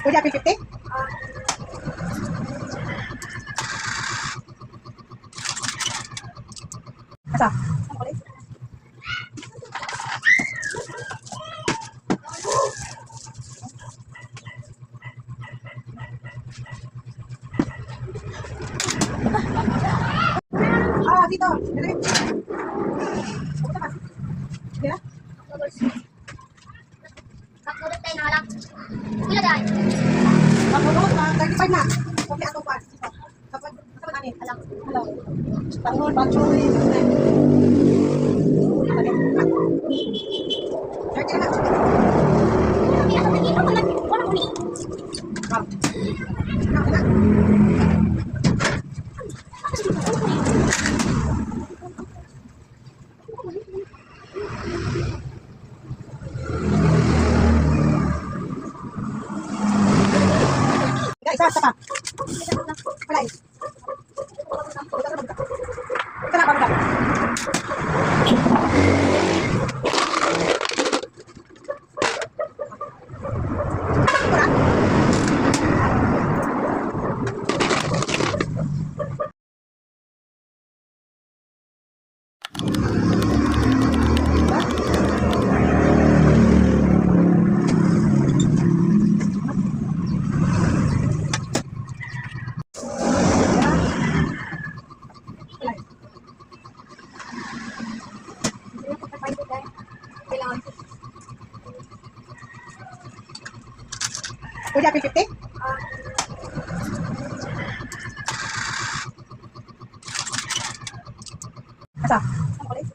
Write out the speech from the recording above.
Pwede apil 50? Asa? Ang kulit? Dito. Dito. Pupunta ka. Sige na. Magpulot tayo na lang. Pila dahil? Magpulot, 35 na. Okay, atong pa. Kapag namin. Alam. Hello. Tangon, bachoy. 30 na. Kaya sa tingin mo, wala mo ni. Isa pa. Wala eh. Ito na, bago. Pwede apil 50? Asa? Ang kulit?